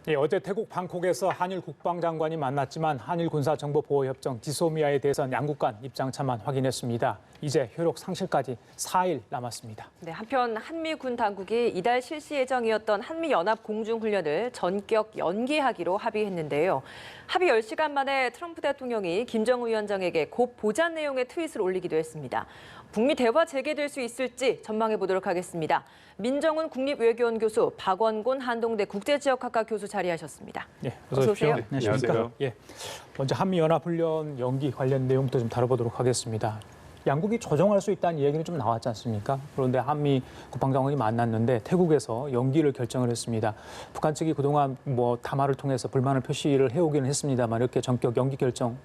예, 어제 태국 방콕에서 한일 국방장관이 만났지만 한일 군사정보보호협정 지소미아에 대해서는 양국 간 입장차만 확인했습니다. 이제 효력 상실까지 4일 남았습니다. 네, 한편 한미 군 당국이 이달 실시 예정이었던 한미연합 공중훈련을 전격 연기하기로 합의했는데요. 합의 10시간 만에 트럼프 대통령이 김정은 위원장에게 곧 보잔 내용의 트윗을 올리기도 했습니다. 북미 대화 재개될 수 있을지 전망해 보도록 하겠습니다. 민정훈 국립외교원 교수, 박원곤 한동대 국제지역학과 교수 자리하셨습니다. 예, 어서 오세요. 네, 안녕하세요. 예, 먼저 한미연합훈련 연기 관련 내용부터 좀 다뤄보도록 하겠습니다. 양국이 조정할 수 있다는 얘기는 좀 나왔지 않습니까? 그런데 한미 국방장관이 만났는데 태국에서 연기를 결정을 했습니다. 북한 측이 그동안 담화를 통해서 불만을 표시를 해오기는 했습니다만 이렇게 전격 연기 결정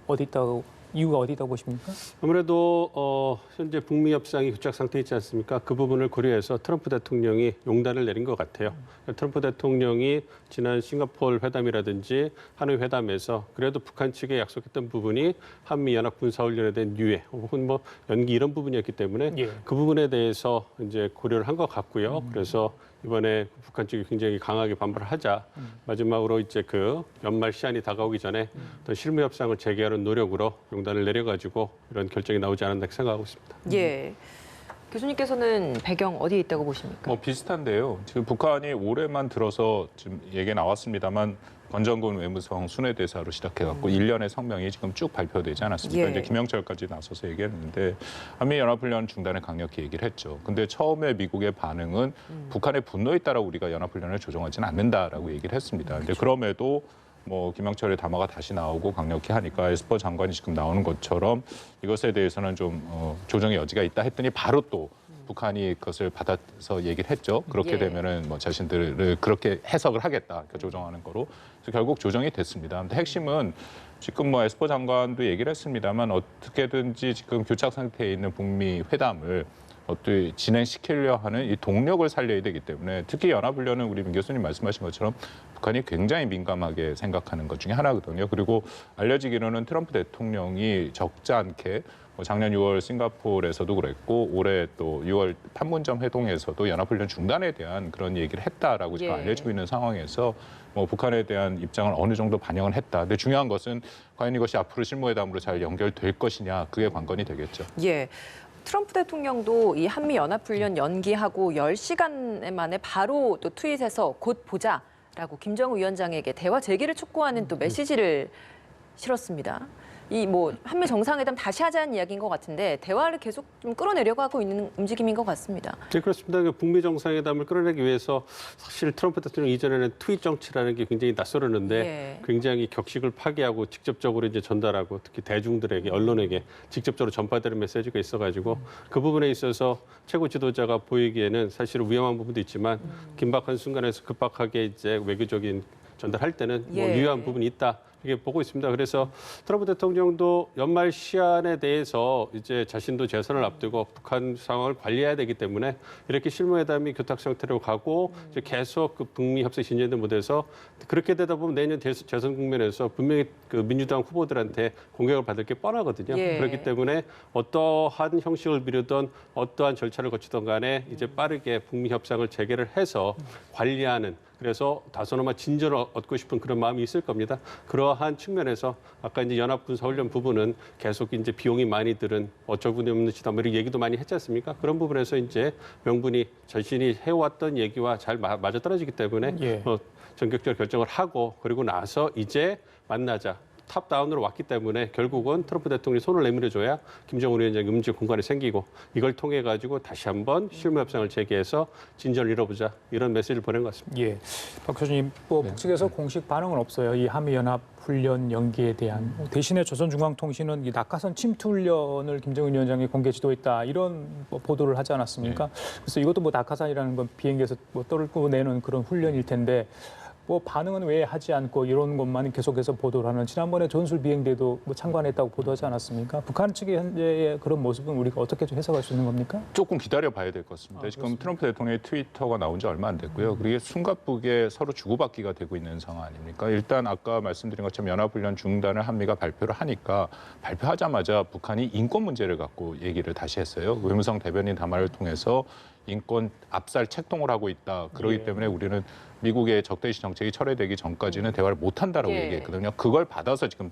이유가 어디 있다고 보십니까? 아무래도 현재 북미 협상이 교착 상태에 있지 않습니까? 그 부분을 고려해서 트럼프 대통령이 용단을 내린 것 같아요. 트럼프 대통령이 지난 싱가포르 회담이라든지 하노이 회담에서 그래도 북한 측에 약속했던 부분이 한미 연합 군사훈련에 대한 유예 혹은 연기 이런 부분이었기 때문에 그 부분에 대해서 이제 고려를 한 것 같고요. 그래서 이번에 북한 측이 굉장히 강하게 반발을 하자 마지막으로 이제 그 연말 시한이 다가오기 전에 어떤 실무 협상을 재개하는 노력으로 용단을 내려가지고 이런 결정이 나오지 않았나 생각하고 있습니다. 예. 교수님께서는 배경 어디에 있다고 보십니까? 비슷한데요. 지금 북한이 올해만 들어서 지금 얘기 나왔습니다만 권정근 외무성 순회대사로 시작해갖고 1년의 성명이 지금 쭉 발표되지 않았습니까? 예. 이제 김영철까지 나서서 얘기했는데 한미연합훈련 중단을 강력히 얘기를 했죠. 근데 처음에 미국의 반응은 북한의 분노에 따라 우리가 연합훈련을 조정하지는 않는다라고 얘기를 했습니다. 근데 그럼에도 김영철의 담화가 다시 나오고 강력히 하니까 에스퍼 장관이 지금 나오는 것처럼 이것에 대해서는 좀 조정의 여지가 있다 했더니 바로 또 북한이 그것을 받아서 얘기를 했죠. 그렇게 되면은 자신들을 그렇게 해석을 하겠다. 조정하는 거로. 그래서 결국 조정이 됐습니다. 근데 핵심은 지금 에스퍼 장관도 얘기를 했습니다만 어떻게든지 지금 교착 상태에 있는 북미 회담을 어떻게 진행시키려 하는 이 동력을 살려야 되기 때문에 특히 연합훈련은 우리 민 교수님 말씀하신 것처럼 북한이 굉장히 민감하게 생각하는 것 중에 하나거든요. 그리고 알려지기로는 트럼프 대통령이 적지 않게 작년 6월 싱가포르에서도 그랬고 올해 또 6월 판문점 회동에서도 연합훈련 중단에 대한 그런 얘기를 했다라고 지금 알려지고 있는 상황에서 북한에 대한 입장을 어느 정도 반영을 했다. 근데 중요한 것은 과연 이것이 앞으로 실무회담으로 잘 연결될 것이냐 그게 관건이 되겠죠. 예. 트럼프 대통령도 이 한미연합훈련 연기하고 10시간 만에 바로 또 트윗에서 곧 보자라고 김정은 위원장에게 대화 재개를 촉구하는 또 메시지를 실었습니다. 이 한미 정상회담 다시 하자는 이야기인 것 같은데 대화를 계속 좀 끌어내려고 하고 있는 움직임인 것 같습니다. 네, 그렇습니다. 북미 정상회담을 끌어내기 위해서 사실 트럼프 대통령 이전에는 트윗 정치라는 게 굉장히 낯설었는데 굉장히 격식을 파괴하고 직접적으로 이제 전달하고 특히 대중들에게 언론에게 직접적으로 전파되는 메시지가 있어가지고 그 부분에 있어서 최고 지도자가 보이기에는 사실은 위험한 부분도 있지만 긴박한 순간에서 급박하게 이제 외교적인 전달할 때는 유효한 부분이 있다. 이게 보고 있습니다. 그래서 트럼프 대통령도 연말 시한에 대해서 이제 자신도 재선을 앞두고 북한 상황을 관리해야 되기 때문에 이렇게 실무회담이 교착 상태로 가고 이제 계속 그 북미 협상 진전된 무대에서 그렇게 되다 보면 내년 재선 국면에서 분명히 그 민주당 후보들한테 공격을 받을 게 뻔하거든요. 그렇기 때문에 어떠한 형식을 비르던 어떠한 절차를 거치던 간에 이제 빠르게 북미 협상을 재개를 해서 관리하는 그래서 다소나마 진전을 얻고 싶은 그런 마음이 있을 겁니다. 그러한 측면에서 아까 이제 연합군사훈련 부분은 계속 이제 비용이 많이 들은 어처구니 없는 짓다 이런 얘기도 많이 했지 않습니까? 그런 부분에서 이제 명분이 자신이 해왔던 얘기와 잘 맞아떨어지기 때문에 전격적으로 결정을 하고 그리고 나서 이제 만나자. 탑다운으로 왔기 때문에 결국은 트럼프 대통령이 손을 내밀어줘야 김정은 위원장의 움직일 공간이 생기고 이걸 통해 가지고 다시 한번 실무 협상을 재개해서 진전을 이뤄보자 이런 메시지를 보낸 것 같습니다. 예, 박 교수님, 북측에서 공식 반응은 없어요. 이 한미연합 훈련 연기에 대한 대신에 조선중앙통신은 이 낙하산 침투 훈련을 김정은 위원장이 공개 지도했다 이런 보도를 하지 않았습니까? 그래서 이것도 낙하산이라는 건 비행기에서 떨고 내는 그런 훈련일 텐데. 반응은 왜 하지 않고 이런 것만 계속해서 보도를 하는 지난번에 전술 비행대도 참관했다고 보도하지 않았습니까? 북한 측의 현재의 그런 모습은 우리가 어떻게 좀 해석할 수 있는 겁니까? 조금 기다려봐야 될 것 같습니다. 지금 트럼프 대통령의 트위터가 나온 지 얼마 안 됐고요. 그게 숨가쁘게 서로 주고받기가 되고 있는 상황 아닙니까? 일단 아까 말씀드린 것처럼 연합훈련 중단을 한미가 발표를 하니까 발표하자마자 북한이 인권 문제를 갖고 얘기를 다시 했어요. 외무성 대변인 담화를 통해서 인권 압살 책동을 하고 있다. 그렇기 예. 때문에 우리는 미국의 적대시 정책이 철회되기 전까지는 대화를 못 한다라고 예. 얘기했거든요. 그걸 받아서 지금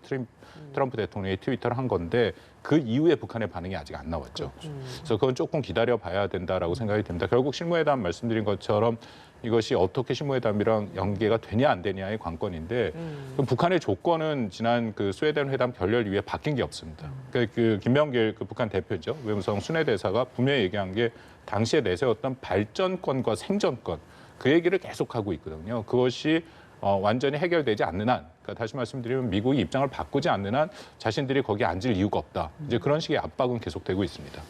트럼프 대통령이 트위터를 한 건데 그 이후에 북한의 반응이 아직 안 나왔죠. 그래서 그건 조금 기다려 봐야 된다라고 생각이 듭니다. 결국 실무회담 말씀드린 것처럼 이것이 어떻게 실무회담이랑 연계가 되냐 안 되냐의 관건인데 그럼 북한의 조건은 지난 그 스웨덴 회담 결렬 이후에 바뀐 게 없습니다. 그 김명길 그 북한 대표죠. 외무성 순회대사가 분명히 얘기한 게 당시에 내세웠던 발전권과 생존권 그 얘기를 계속하고 있거든요. 그것이 완전히 해결되지 않는 한, 그러니까 다시 말씀드리면 미국이 입장을 바꾸지 않는 한 자신들이 거기에 앉을 이유가 없다. 이제 그런 식의 압박은 계속되고 있습니다.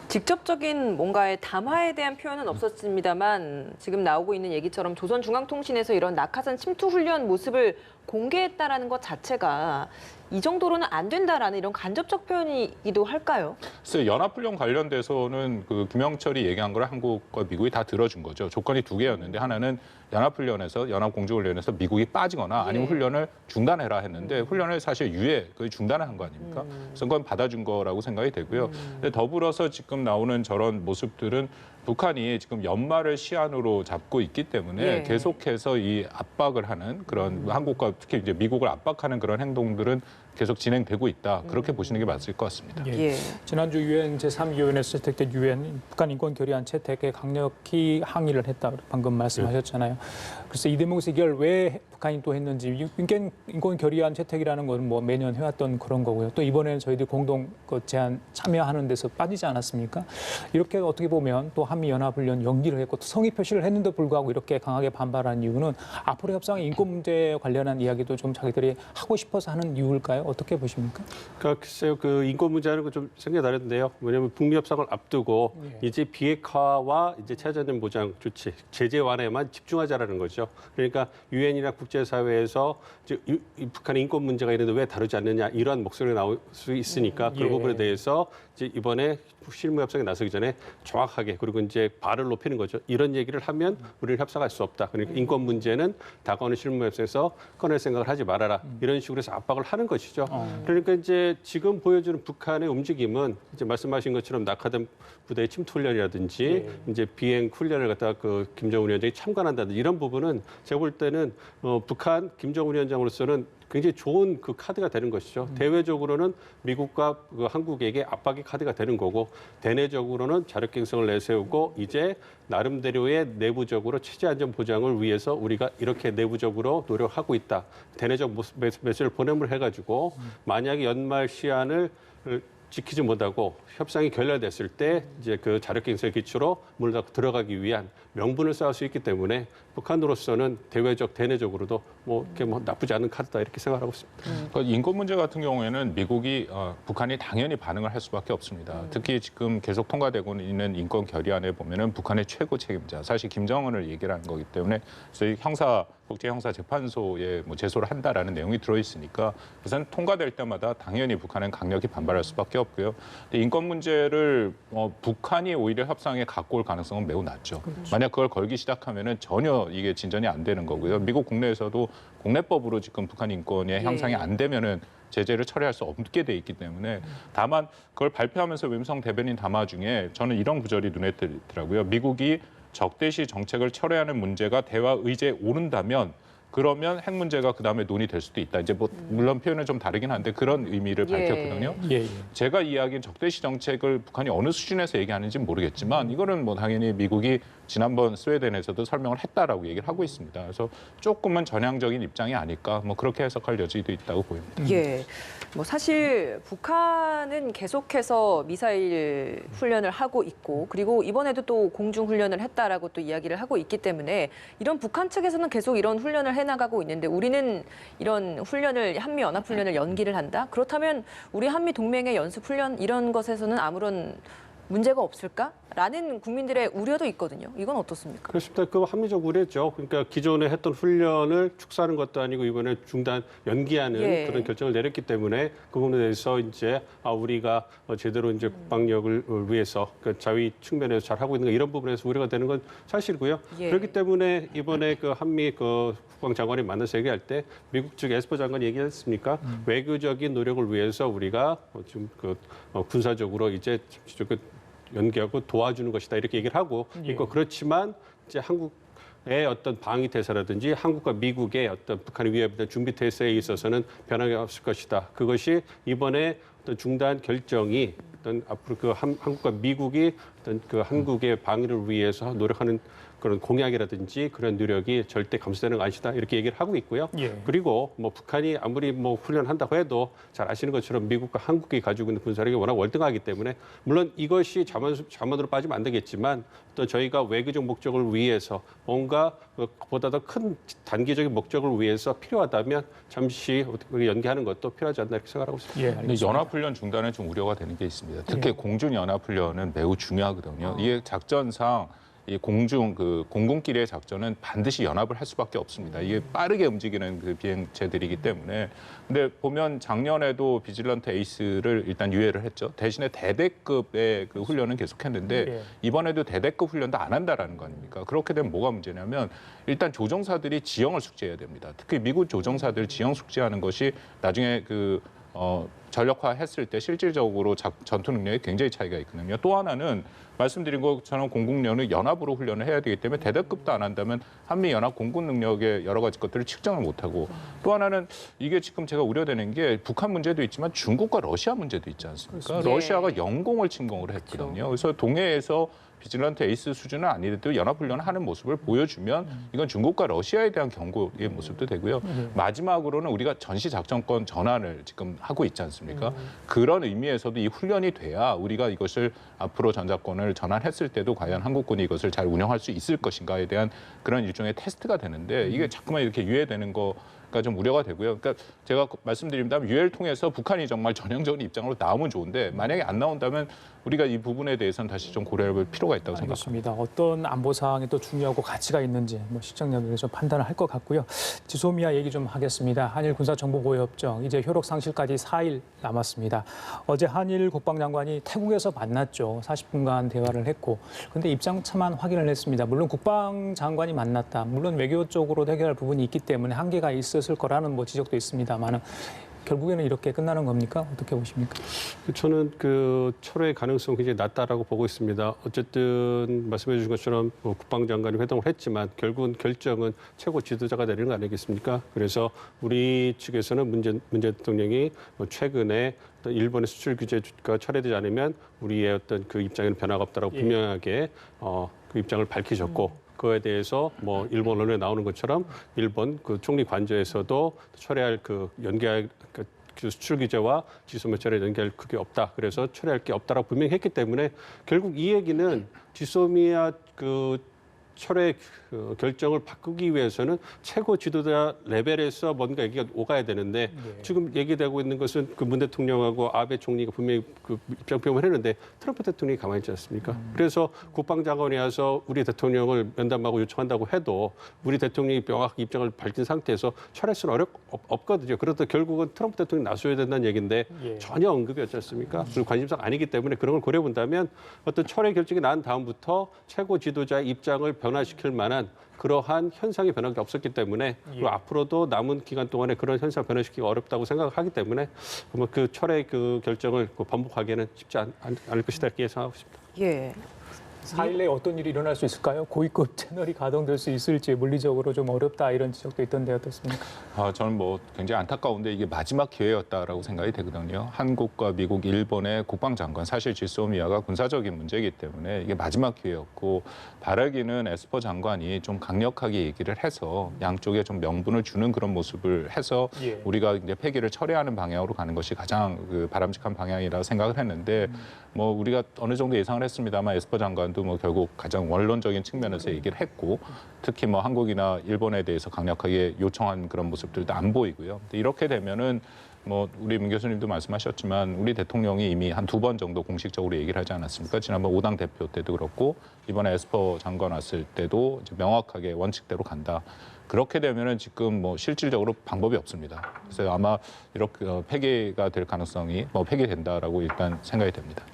직접적인 뭔가의 담화에 대한 표현은 없었습니다만 지금 나오고 있는 얘기처럼 조선중앙통신에서 이런 낙하산 침투 훈련 모습을 공개했다라는 것 자체가 이 정도로는 안 된다라는 이런 간접적 표현이기도 할까요? 그래서 연합훈련 관련돼서는 그 김영철이 얘기한 걸 한국과 미국이 다 들어준 거죠. 조건이 두 개였는데 하나는 연합훈련에서 연합공조훈련에서 미국이 빠지거나 아니면 예. 훈련을 중단해라 했는데 훈련을 사실 거의 중단을 한 거 아닙니까? 그래서 그건 받아준 거라고 생각이 되고요. 근데 더불어서 지금 나오는 저런 모습들은 북한이 지금 연말을 시한으로 잡고 있기 때문에 예. 계속해서 이 압박을 하는 그런 한국과 특히 이제 미국을 압박하는 그런 행동들은 계속 진행되고 있다. 그렇게 보시는 게 맞을 것 같습니다. 예. 예. 지난주 유엔 제3위원회에서 채택된 유엔 북한 인권 결의안 채택에 강력히 항의를 했다. 방금 말씀하셨잖아요. 그래서 이 대목에서 이걸 왜 북한이 또 했는지 인권 결의안 채택이라는 건 뭐 매년 해왔던 그런 거고요. 또 이번에는 저희들 공동 그 제안 참여하는 데서 빠지지 않았습니까? 이렇게 어떻게 보면 또 한미연합훈련 연기를 했고 또 성의 표시를 했는데 불구하고 이렇게 강하게 반발한 이유는 앞으로 협상의 인권 문제에 관련한 이야기도 좀 자기들이 하고 싶어서 하는 이유일까요? 어떻게 보십니까? 그러니까 글쎄요, 그 인권 문제하는 건 좀 생각이 다른데요. 왜냐하면 북미 협상을 앞두고 이제 비핵화와 이제 체제된 보장 조치, 제재 완화에만 집중하자라는 거죠. 그러니까 유엔이나 국제사회에서 이제 이 북한의 인권 문제가 있는데 왜 다루지 않느냐 이러한 목소리가 나올 수 있으니까 그런 예. 부분에 대해서 이제 이번에 실무 협상에 나서기 전에 정확하게 그리고 이제 발을 높이는 거죠. 이런 얘기를 하면 우리는 협상할 수 없다. 그러니까 인권 문제는 다가오는 실무 협상에서 꺼낼 생각을 하지 말아라. 이런 식으로 해서 압박을 하는 것이죠. 그러니까 이제 지금 보여주는 북한의 움직임은 이제 말씀하신 것처럼 낙하된 부대의 침투 훈련이라든지 이제 비행 훈련을 갖다가 그 김정은 위원장이 참관한다든지 이런 부분은 제가 볼 때는 북한 김정은 위원장으로서는 굉장히 좋은 그 카드가 되는 것이죠. 대외적으로는 미국과 그 한국에게 압박의 카드가 되는 거고 대내적으로는 자력갱생을 내세우고 이제 나름대로의 내부적으로 체제 안전 보장을 위해서 우리가 이렇게 내부적으로 노력하고 있다. 대내적 메시지를 보냄을 해가지고 만약에 연말 시한을 지키지 못하고 협상이 결렬됐을 때 이제 그 자력갱생 기초로 물러 들어가기 위한 명분을 쌓을 수 있기 때문에 북한으로서는 대외적 대내적으로도 뭐 이렇게 뭐 나쁘지 않은 카드다 이렇게 생각하고 있습니다. 그러니까 인권 문제 같은 경우에는 미국이 북한이 당연히 반응을 할 수밖에 없습니다. 특히 지금 계속 통과되고 있는 인권 결의안에 보면은 북한의 최고 책임자 사실 김정은을 얘기를 하는 거기 때문에 저희 국제형사재판소에 뭐 제소를 한다라는 내용이 들어 있으니까 우선 통과될 때마다 당연히 북한은 강력히 반발할 수밖에 없고요. 근데 인권 문제를 북한이 오히려 협상에 갖고 올 가능성은 매우 낮죠. 만약 그걸 걸기 시작하면은 전혀 이게 진전이 안 되는 거고요. 미국 국내에서도 국내법으로 지금 북한 인권의 향상이 안 되면은 제재를 처리할 수 없게 돼 있기 때문에 다만 그걸 발표하면서 외무성 대변인 담화 중에 저는 이런 구절이 눈에 띄더라고요. 미국이 적대시 정책을 철회하는 문제가 대화 의제에 오른다면 그러면 핵 문제가 그다음에 논의될 수도 있다. 이제 뭐 물론 표현은 좀 다르긴 한데 그런 의미를 밝혔거든요. 예. 제가 이야기한 적대시 정책을 북한이 어느 수준에서 얘기하는지는 모르겠지만 이거는 뭐 당연히 미국이 지난번 스웨덴에서도 설명을 했다라고 얘기를 하고 있습니다. 그래서 조금은 전향적인 입장이 아닐까 뭐 그렇게 해석할 여지도 있다고 보입니다. 예. 뭐 사실 북한은 계속해서 미사일 훈련을 하고 있고 그리고 이번에도 또 공중 훈련을 했다라고 또 이야기를 하고 있기 때문에 이런 북한 측에서는 계속 이런 훈련을 해나가고 있는데 우리는 이런 훈련을 한미 연합 훈련을 연기를 한다? 그렇다면 우리 한미 동맹의 연습 훈련 이런 것에서는 아무런 문제가 없을까라는 국민들의 우려도 있거든요. 이건 어떻습니까? 그렇습니다. 그 합리적 우려죠. 그러니까 기존에 했던 훈련을 축소하는 것도 아니고 이번에 중단 연기하는 예. 그런 결정을 내렸기 때문에 그 부분에 대해서 이제 우리가 제대로 이제 국방력을 위해서 그 자위 측면에서 잘 하고 있는 거 이런 부분에서 우려가 되는 건 사실이고요. 예. 그렇기 때문에 이번에 그 한미 그 국방장관이 만나서 얘기할 때 미국 측 에스퍼 장관이 얘기했습니까? 외교적인 노력을 위해서 우리가 지금 그 군사적으로 이제 그 연계하고 도와주는 것이다 이렇게 얘기를 하고 있고 그렇지만 이제 한국의 어떤 방위 태세라든지 한국과 미국의 어떤 북한의 위협에 대한 준비 태세에 있어서는 변함이 없을 것이다. 그것이 이번에 어떤 중단 결정이 어떤 앞으로 그 한국과 미국이 어떤 그 한국의 방위를 위해서 노력하는 그런 공약이라든지 그런 노력이 절대 감소되는 거 아니다 이렇게 얘기를 하고 있고요. 그리고 뭐 북한이 아무리 뭐 훈련한다고 해도 잘 아시는 것처럼 미국과 한국이 가지고 있는 군사력이 워낙 월등하기 때문에 물론 이것이 자만으로 빠지면 안 되겠지만 또 저희가 외교적 목적을 위해서 뭔가 보다 더 큰 단기적인 목적을 위해서 필요하다면 잠시 연기하는 것도 필요하지 않나 이렇게 생각하고 있습니다. 근데 연합훈련 중단에 좀 우려가 되는 게 있습니다. 특히 공중 연합훈련은 매우 중요하거든요. 이게 작전상 이 공군끼리의 작전은 반드시 연합을 할 수밖에 없습니다. 이게 빠르게 움직이는 그 비행체들이기 때문에. 근데 보면 작년에도 비질런트 에이스를 일단 유예를 했죠. 대신에 대대급의 그 훈련은 계속했는데 이번에도 대대급 훈련도 안 한다라는 거 아닙니까? 그렇게 되면 뭐가 문제냐면 일단 조종사들이 지형을 숙지해야 됩니다. 특히 미국 조종사들 지형 숙지하는 것이 나중에 전력화했을 때 실질적으로 전투 능력에 굉장히 차이가 있거든요. 또 하나는 말씀드린 것처럼 공군련을 연합으로 훈련을 해야 되기 때문에 대대급도 안 한다면 한미 연합 공군 능력의 여러 가지 것들을 측정을 못하고 또 하나는 이게 지금 제가 우려되는 게 북한 문제도 있지만 중국과 러시아 문제도 있지 않습니까? 그렇습니다. 러시아가 영공을 침공을 했거든요. 그래서 동해에서 비질런트 에이스 수준은 아니더라도 연합훈련을 하는 모습을 보여주면 이건 중국과 러시아에 대한 경고의 모습도 되고요. 마지막으로는 우리가 전시작전권 전환을 지금 하고 있지 않습니까? 그런 의미에서도 이 훈련이 돼야 우리가 이것을 앞으로 전작권을 전환했을 때도 과연 한국군이 이것을 잘 운영할 수 있을 것인가에 대한 그런 일종의 테스트가 되는데 이게 자꾸만 이렇게 유예되는 거가 좀 우려가 되고요. 그러니까 제가 말씀드립니다. 유예를 통해서 북한이 정말 전형적인 입장으로 나오면 좋은데 만약에 안 나온다면 우리가 이 부분에 대해서는 다시 좀 고려해볼 필요가 있다고 생각합니다. 알겠습니다. 어떤 안보 사항이 또 중요하고 가치가 있는지 시청자들이 좀 판단을 할 것 같고요. 지소미아 얘기 좀 하겠습니다. 한일 군사정보보호협정 이제 효력 상실까지 4일 남았습니다. 어제 한일 국방장관이 태국에서 만났죠. 40분간 대화를 했고 그런데 입장차만 확인을 했습니다. 물론 국방장관이 만났다. 물론 외교 쪽으로 해결할 부분이 있기 때문에 한계가 있었을 거라는 지적도 있습니다만 결국에는 이렇게 끝나는 겁니까? 어떻게 보십니까? 저는 그 철회의 가능성이 굉장히 낮다라고 보고 있습니다. 어쨌든 말씀해 주신 것처럼 국방장관이 회동을 했지만 결국은 결정은 최고 지도자가 내리는 거 아니겠습니까? 그래서 우리 측에서는 문재인 대통령이 최근에 일본의 수출 규제가 철회되지 않으면 우리의 어떤 그 입장에는 변화가 없다라고 분명하게 그 입장을 밝히셨고 그거에 대해서 일본 언론에 나오는 것처럼 일본 그 총리 관저에서도 철회할 연계할 수출 규제와 지소미아 철회 연계할 그게 없다. 그래서 철회할 게 없다라고 분명히 했기 때문에 결국 이 얘기는 지소미아 철회 결정을 바꾸기 위해서는 최고 지도자 레벨에서 뭔가 얘기가 오가야 되는데 지금 얘기되고 있는 것은 그 문 대통령하고 아베 총리가 분명히 그 입장 표명을 했는데 트럼프 대통령이 가만히 있지 않습니까? 그래서 국방장관이 와서 우리 대통령을 면담하고 요청한다고 해도 우리 대통령이 명확히 입장을 밝힌 상태에서 철회할 수는 없거든요. 그래도 결국은 트럼프 대통령이 나서야 된다는 얘기인데 전혀 언급이 없지 않습니까? 그리고 관심사가 아니기 때문에 그런 걸 고려해 본다면 어떤 철회 결정이 난 다음부터 최고 지도자의 입장을 변화시킬 만한 그러한 현상이 변화가 없었기 때문에 그리고 앞으로도 남은 기간 동안에 그런 현상 변화시키기 어렵다고 생각하기 때문에 그 철회 그 결정을 번복하기에는 쉽지 않을 것이다 이렇게 예상하고 있습니다. 예. 4일 내에 어떤 일이 일어날 수 있을까요? 고위급 채널이 가동될 수 있을지 물리적으로 좀 어렵다 이런 지적도 있던데 어떻습니까? 저는 굉장히 안타까운데 이게 마지막 기회였다라고 생각이 되거든요. 한국과 미국, 일본의 국방장관, 사실 지소미아가 군사적인 문제이기 때문에 이게 마지막 기회였고 바라기는 에스퍼 장관이 좀 강력하게 얘기를 해서 양쪽에 좀 명분을 주는 그런 모습을 해서 우리가 이제 폐기를 철회하는 방향으로 가는 것이 가장 바람직한 방향이라고 생각을 했는데 우리가 어느 정도 예상을 했습니다만 에스퍼 장관도 결국 가장 원론적인 측면에서 얘기를 했고 특히 한국이나 일본에 대해서 강력하게 요청한 그런 모습들도 안 보이고요. 이렇게 되면은 우리 문 교수님도 말씀하셨지만 우리 대통령이 이미 한 2번 정도 공식적으로 얘기를 하지 않았습니까? 지난번 5당 대표 때도 그렇고 이번에 에스퍼 장관 왔을 때도 이제 명확하게 원칙대로 간다. 그렇게 되면은 지금 실질적으로 방법이 없습니다. 그래서 아마 이렇게 폐기가 될 가능성이 폐기된다라고 일단 생각이 됩니다.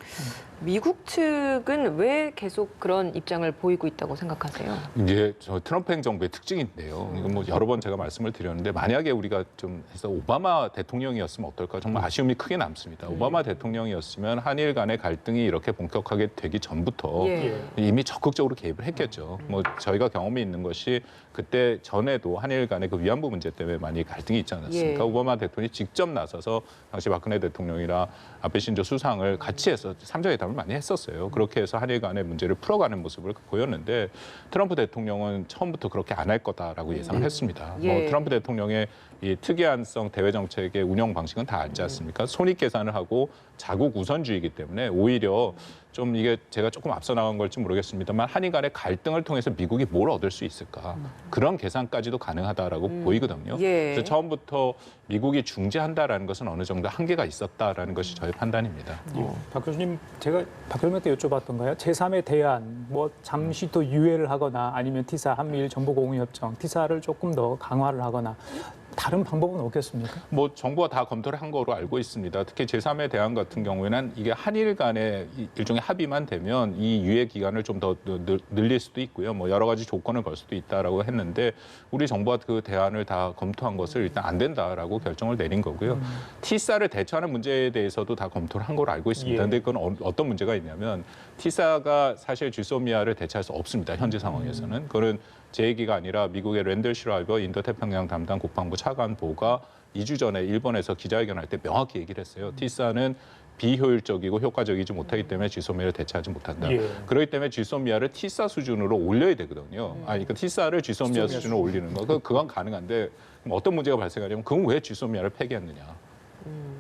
미국 측은 왜 계속 그런 입장을 보이고 있다고 생각하세요? 이게 저 트럼프 행정부의 특징인데요. 이건 뭐 여러 번 제가 말씀을 드렸는데 만약에 우리가 좀 해서 오바마 대통령이었으면 어떨까 정말 아쉬움이 크게 남습니다. 오바마 대통령이었으면 한일 간의 갈등이 이렇게 본격하게 되기 전부터 예. 이미 적극적으로 개입을 했겠죠. 뭐 저희가 경험이 있는 것이 그때 전에도 한일 간의 그 위안부 문제 때문에 많이 갈등이 있지 않았습니까? 예. 오바마 대통령이 직접 나서서 당시 박근혜 대통령이랑 아베 신조 수상을 같이 해서 삼자회담을 많이 했었어요. 그렇게 해서 한일 간의 문제를 풀어가는 모습을 보였는데 트럼프 대통령은 처음부터 그렇게 안 할 거다라고 예상을 했습니다. 예. 뭐 트럼프 대통령의 이 특이한성 대외 정책의 운영 방식은 다 알지 않습니까? 손익 계산을 하고 자국 우선주의이기 때문에 오히려 좀 이게 제가 조금 앞서 나간 걸지 모르겠습니다만 한일 간의 갈등을 통해서 미국이 뭘 얻을 수 있을까? 그런 계산까지도 가능하다라고 보이거든요. 예. 그래서 처음부터 미국이 중재한다라는 것은 어느 정도 한계가 있었다라는 것이 저의 판단입니다. 박 교수님, 제가 박 교수님한테 여쭤봤던가요? 제3의 대안, 뭐 잠시 또 유예를 하거나 아니면 티사, 한미일 정보공유협정, 티사를 조금 더 강화를 하거나 다른 방법은 없겠습니까? 뭐 정부가 다 검토를 한 거로 알고 있습니다. 특히 제3의 대안 같은 경우에는 이게 한일 간의 일종의 합의만 되면 이 유예 기간을 좀 더 늘릴 수도 있고요. 뭐 여러 가지 조건을 걸 수도 있다라고 했는데 우리 정부가 그 대안을 다 검토한 것을 일단 안 된다라고 결정을 내린 거고요. 티사를 대처하는 문제에 대해서도 다 검토를 한 거로 알고 있습니다. 예. 근데 그건 어떤 문제가 있냐면 티사가 사실 지소미아를 대체할 수 없습니다. 현재 상황에서는. 그거는 제 얘기가 아니라 미국의 랜들 슈라이버 인도태평양 담당 국방부 차관보가 2주 전에 일본에서 기자회견할 때 명확히 얘기를 했어요. 티사는 비효율적이고 효과적이지 못하기 때문에 지소미아를 대체하지 못한다. 예. 그렇기 때문에 지소미아를 티사 수준으로 올려야 되거든요. 그러니까 티사를 지소미아 수준으로 올리는 거, 그건 가능한데 그럼 어떤 문제가 발생하냐면 그건 왜 지소미아를 폐기했느냐.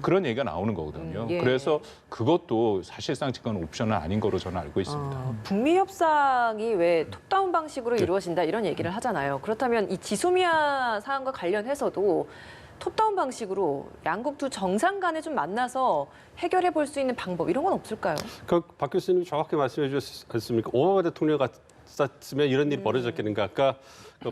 그런 얘기가 나오는 거거든요. 예. 그래서 그것도 사실상 지금 옵션은 아닌 거로 저는 알고 있습니다. 북미 협상이 왜 톱다운 방식으로 이루어진다 이런 얘기를 하잖아요. 그렇다면 이 지소미아 사안과 관련해서도 톱다운 방식으로 양국 두 정상 간에 좀 만나서 해결해 볼 수 있는 방법 이런 건 없을까요? 박 교수님이 정확히 말씀해 주셨지 않습니까? 오바마 대통령 같았으면 이런 일이 벌어졌겠는가? 아까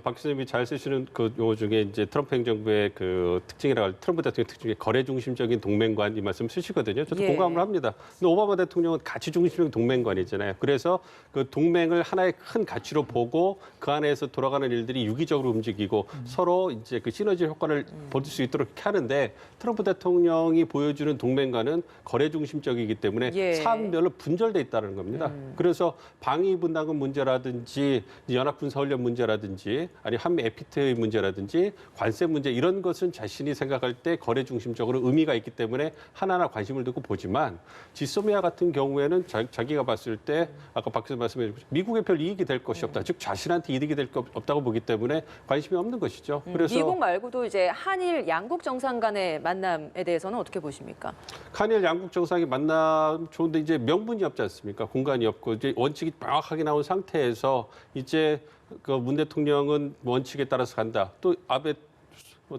박 교수님이 잘 쓰시는 그 용어 중에 이제 트럼프 행정부의 그 특징이라고 할 트럼프 대통령 특징 중에 거래 중심적인 동맹관 이 말씀 쓰시거든요. 저도 예. 공감을 합니다. 근데 오바마 대통령은 가치 중심적인 동맹관이잖아요. 그래서 그 동맹을 하나의 큰 가치로 보고 그 안에서 돌아가는 일들이 유기적으로 움직이고 서로 이제 그 시너지 효과를 볼 수 있도록 이렇게 하는데 트럼프 대통령이 보여주는 동맹관은 거래 중심적이기 때문에 예. 사안별로 분절돼 있다는 겁니다. 그래서 방위 분담금 문제라든지 연합군사훈련 문제라든지 아니 한미 FTA의 문제라든지 관세 문제 이런 것은 자신이 생각할 때 거래 중심적으로 의미가 있기 때문에 하나하나 관심을 두고 보지만 지소미아 같은 경우에는 자기가 봤을 때 아까 박 교수님 말씀해 주신 미국에 별 이익이 될 것이 없다. 즉 자신한테 이득이 될 것 없다고 보기 때문에 관심이 없는 것이죠. 그래서 미국 말고도 이제 한일 양국 정상 간의 만남에 대해서는 어떻게 보십니까? 한일 양국 정상이 만남 좋은데 이제 명분이 없지 않습니까? 공간이 없고 이제 원칙이 명확하게 나온 상태에서 이제 그 문 대통령은 원칙에 따라서 간다. 또 아베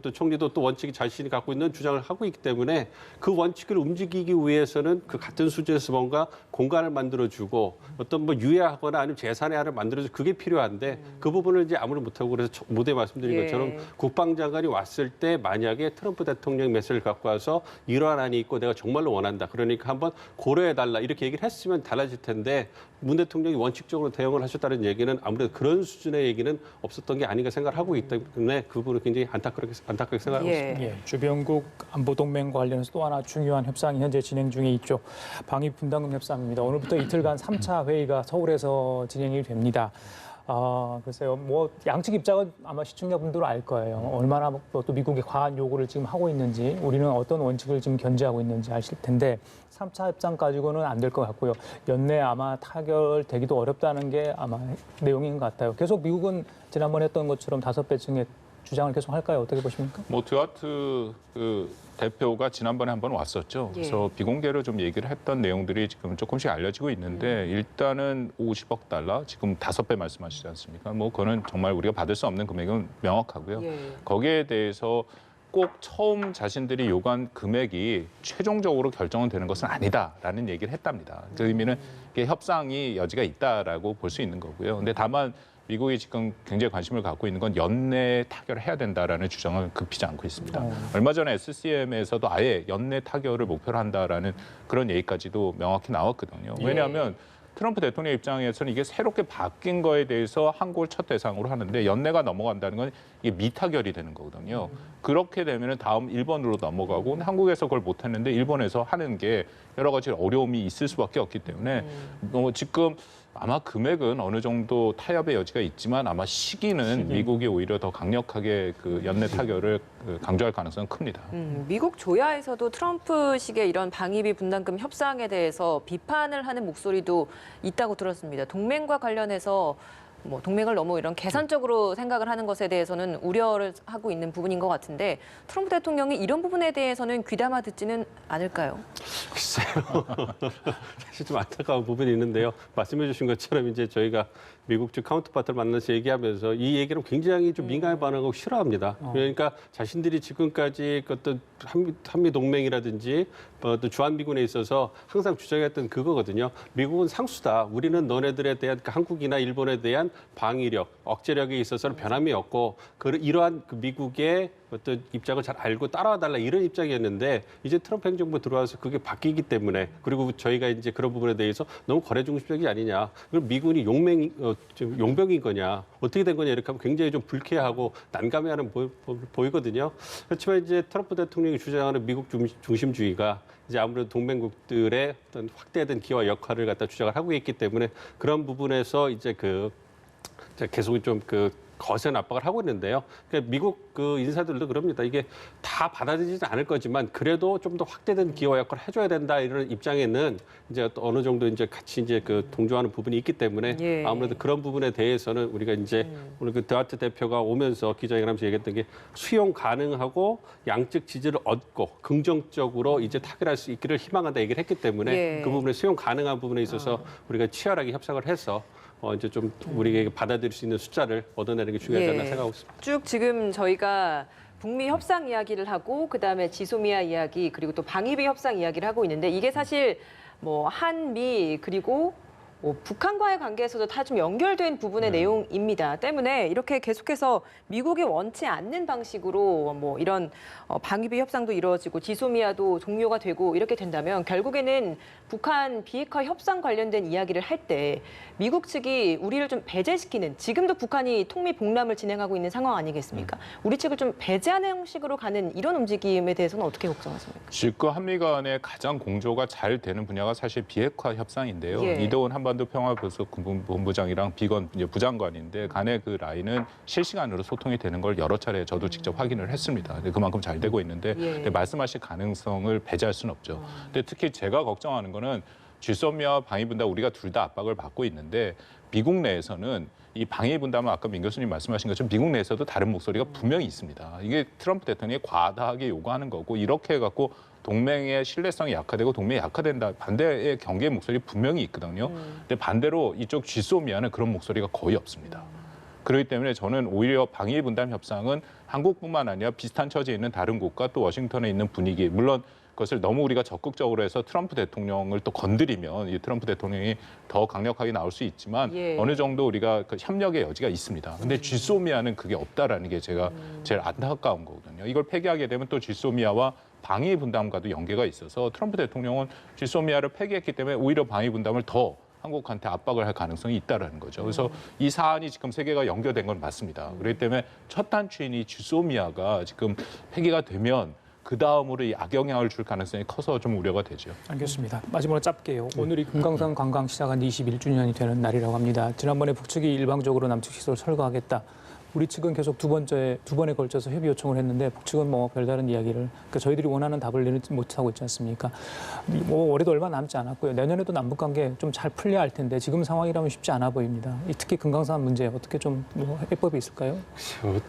또 총리도 또 원칙이 자신이 갖고 있는 주장을 하고 있기 때문에 그 원칙을 움직이기 위해서는 그 같은 수준에서 뭔가 공간을 만들어주고 어떤 뭐 유예하거나 아니면 재산의 하나를 만들어주고 그게 필요한데 그 부분을 이제 아무리 못하고 그래서 무대 말씀드린 예. 것처럼 국방장관이 왔을 때 만약에 트럼프 대통령 메시지를 갖고 와서 이러한 안이 있고 내가 정말로 원한다. 그러니까 한번 고려해달라 이렇게 얘기를 했으면 달라질 텐데 문 대통령이 원칙적으로 대응을 하셨다는 얘기는 아무래도 그런 수준의 얘기는 없었던 게 아닌가 생각을 하고 있기 때문에 그 부분을 굉장히 안타깝게 생각하고 있습니다. 예, 주변국 안보동맹과 관련해서 또 하나 중요한 협상이 현재 진행 중에 있죠. 방위 분담금 협상입니다. 오늘부터 이틀간 3차 회의가 서울에서 진행이 됩니다. 글쎄요, 뭐 양측 입장은 아마 시청자분들은 알 거예요. 얼마나 또 미국의 과한 요구를 지금 하고 있는지, 우리는 어떤 원칙을 지금 견지하고 있는지 아실 텐데 3차 협상 가지고는 안 될 것 같고요. 연내 아마 타결되기도 어렵다는 게 아마 내용인 것 같아요. 계속 미국은 지난번에 했던 것처럼 5배층의 주장을 계속 할까요? 어떻게 보십니까? 뭐 드와트 그 대표가 지난번에 한번 왔었죠. 예. 그래서 비공개로 좀 얘기를 했던 내용들이 지금 조금씩 알려지고 있는데 일단은 50억 달러, 지금 5배 말씀하시지 않습니까? 뭐 그거는 정말 우리가 받을 수 없는 금액은 명확하고요. 예. 거기에 대해서 꼭 처음 자신들이 요구한 금액이 최종적으로 결정은 되는 것은 아니다라는 얘기를 했답니다. 그 의미는 이게 협상이 여지가 있다라고 볼 수 있는 거고요. 근데 다만 미국이 지금 굉장히 관심을 갖고 있는 건 연내 타결을 해야 된다라는 주장을 급히지 않고 있습니다. 얼마 전에 SCM에서도 아예 연내 타결을 목표로 한다라는 그런 얘기까지도 명확히 나왔거든요. 왜냐하면 트럼프 대통령 입장에서는 이게 새롭게 바뀐 거에 대해서 한국을 첫 대상으로 하는데 연내가 넘어간다는 건 이게 미타결이 되는 거거든요. 그렇게 되면 다음 일본으로 넘어가고 한국에서 그걸 못했는데 일본에서 하는 게 여러 가지 어려움이 있을 수밖에 없기 때문에 지금 아마 금액은 어느 정도 타협의 여지가 있지만 아마 시기는 미국이 오히려 더 강력하게 그 연내 타결을 강조할 가능성은 큽니다. 미국 조야에서도 트럼프식의 이런 방위비 분담금 협상에 대해서 비판을 하는 목소리도 있다고 들었습니다. 동맹과 관련해서 뭐 동맹을 너무 이런 계산적으로 생각을 하는 것에 대해서는 우려를 하고 있는 부분인 것 같은데 트럼프 대통령이 이런 부분에 대해서는 귀담아 듣지는 않을까요? 글쎄요. 사실 좀 안타까운 부분이 있는데요. 말씀해 주신 것처럼 이제 저희가 미국 측 카운터파트를 만나서 얘기하면서 이 얘기를 굉장히 좀 민감하게 반응하고 싫어합니다. 그러니까 자신들이 지금까지 어떤 한미 동맹이라든지 어떤 주한미군에 있어서 항상 주장했던 그거거든요. 미국은 상수다. 우리는 너네들에 대한 한국이나 일본에 대한 방위력, 억제력에 있어서는 변함이 없고 이러한 그 미국의 어떤 입장을 잘 알고 따라와 달라 이런 입장이었는데 이제 트럼프 행정부 들어와서 그게 바뀌기 때문에 그리고 저희가 이제 그런 부분에 대해서 너무 거래 중심적이 아니냐. 그럼 미군이 용병인 거냐. 어떻게 된 거냐 이렇게 하면 굉장히 좀 불쾌하고 난감해하는 보이거든요. 그렇지만 이제 트럼프 대통령이 주장하는 미국 중심주의가 이제 아무래도 동맹국들의 어떤 확대된 기여와 역할을 갖다 주장을 하고 있기 때문에 그런 부분에서 이제 계속 좀 거센 압박을 하고 있는데요. 그러니까 미국 그 인사들도 그럽니다. 이게 다 받아들이지 않을 거지만 그래도 좀 더 확대된 기여와 역할을 해줘야 된다 이런 입장에는 이제 또 어느 정도 이제 같이 이제 동조하는 부분이 있기 때문에 아무래도 그런 부분에 대해서는 우리가 이제 오늘 그 드하트 대표가 오면서 기자회견하면서 얘기했던 게 수용 가능하고 양측 지지를 얻고 긍정적으로 이제 타결할 수 있기를 희망한다 얘기를 했기 때문에 그 부분에 수용 가능한 부분에 있어서 우리가 치열하게 협상을 해서 이제 좀 우리에게 받아들일 수 있는 숫자를 얻어내는 게 중요하지 않나 생각하고 있습니다. 쭉 지금 저희가 북미 협상 이야기를 하고 그다음에 지소미아 이야기 그리고 또 방위비 협상 이야기를 하고 있는데 이게 사실 뭐 한미 그리고 북한과의 관계에서도 다 좀 연결된 부분의 내용입니다. 때문에 이렇게 계속해서 미국이 원치 않는 방식으로 뭐 이런 방위비 협상도 이루어지고 지소미아도 종료가 되고 이렇게 된다면 결국에는 북한 비핵화 협상 관련된 이야기를 할 때 미국 측이 우리를 좀 배제시키는 지금도 북한이 통미봉람을 진행하고 있는 상황 아니겠습니까? 우리 측을 좀 배제하는 형식으로 가는 이런 움직임에 대해서는 어떻게 걱정하십니까? 지금 한미 간의 가장 공조가 잘 되는 분야가 사실 비핵화 협상인데요. 이도훈 한반도 평화보수 본부장이랑 비건 이제 부장관인데 간의 그 라인은 실시간으로 소통이 되는 걸 여러 차례 저도 직접 확인을 했습니다. 그만큼 잘 되고 있는데 근데 말씀하신 가능성을 배제할 수는 없죠. 근데 특히 제가 걱정하는 거는 지소미아와 방위분담 우리가 둘 다 압박을 받고 있는데 미국 내에서는 이 방위분담은 아까 민 교수님 말씀하신 것처럼 미국 내에서도 다른 목소리가 분명히 있습니다. 이게 트럼프 대통령이 과다하게 요구하는 거고 이렇게 해갖고 동맹의 신뢰성이 약화되고 동맹이 약화된다. 반대의 경계의 목소리 분명히 있거든요. 근데 반대로 이쪽 지소미아는 그런 목소리가 거의 없습니다. 그렇기 때문에 저는 오히려 방위 분담 협상은 한국뿐만 아니라 비슷한 처지에 있는 다른 국가 또 워싱턴에 있는 분위기 물론 그것을 너무 우리가 적극적으로 해서 트럼프 대통령을 또 건드리면 이 트럼프 대통령이 더 강력하게 나올 수 있지만 어느 정도 우리가 그 협력의 여지가 있습니다. 근데 지소미아는 그게 없다라는 게 제가 제일 안타까운 거거든요. 이걸 폐기하게 되면 또 지소미아와 방위 분담과도 연계가 있어서 트럼프 대통령은 지소미아를 폐기했기 때문에 오히려 방위 분담을 더 한국한테 압박을 할 가능성이 있다라는 거죠. 그래서 이 사안이 지금 세계가 연결된 건 맞습니다. 그렇기 때문에 첫 단추인 이 지소미아가 지금 폐기가 되면 그 다음으로 이 악영향을 줄 가능성이 커서 좀 우려가 되죠. 알겠습니다. 마지막으로 짧게요. 오늘이 금강산 관광 시작한 21주년이 되는 날이라고 합니다. 지난번에 북측이 일방적으로 남측 시설을 철거하겠다. 우리 측은 계속 두 번에 걸쳐서 협의 요청을 했는데 북측은 뭐 별다른 이야기를 그러니까 저희들이 원하는 답을 내지 못하고 있지 않습니까? 뭐 올해도 얼마 남지 않았고요. 내년에도 남북 관계 좀 잘 풀려야 할 텐데 지금 상황이라면 쉽지 않아 보입니다. 특히 금강산 문제 어떻게 좀 해법이 있을까요?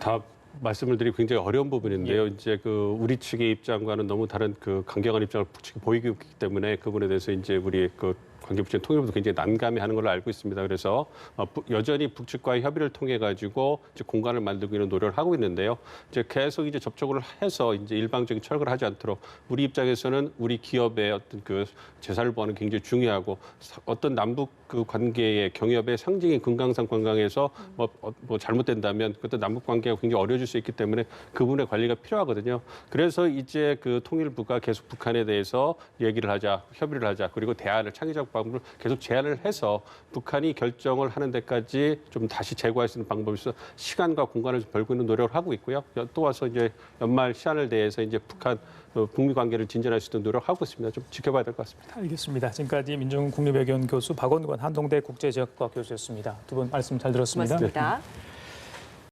다 말씀을 드리기 굉장히 어려운 부분인데요. 이제 우리 측의 입장과는 너무 다른 강경한 입장을 북측이 보이고 있기 때문에 그 부분에 대해서 이제 우리 관계부처 통일부도 굉장히 난감해하는 걸로 알고 있습니다. 그래서 여전히 북측과의 협의를 통해 가지고 이제 공간을 만들고 있는 노력을 하고 있는데요. 이제 계속 이제 접촉을 해서 이제 일방적인 철거를 하지 않도록 우리 입장에서는 우리 기업의 어떤 그 재산을 보호하는 게 굉장히 중요하고 어떤 남북 그 관계의 경협의 상징인 금강산 관광에서 뭐 잘못된다면 그것도 남북 관계가 굉장히 어려워질 수 있기 때문에 그 부분의 관리가 필요하거든요. 그래서 이제 그 통일부가 계속 북한에 대해서 얘기를 하자, 협의를 하자, 그리고 대안을 창의적 방법을 계속 제안을 해서 북한이 결정을 하는 데까지 좀 다시 제고할 수 있는 방법에서 시간과 공간을 좀 벌고 있는 노력을 하고 있고요. 또 와서 이제 연말 시한을 대해서 이제 북미 관계를 진전할 수 있는 노력하고 있습니다. 좀 지켜봐야 될 것 같습니다. 알겠습니다. 지금까지 민중국립외교원 교수 박원권 한동대 국제지역학과 교수였습니다. 두 분 말씀 잘 들었습니다. 고맙습니다.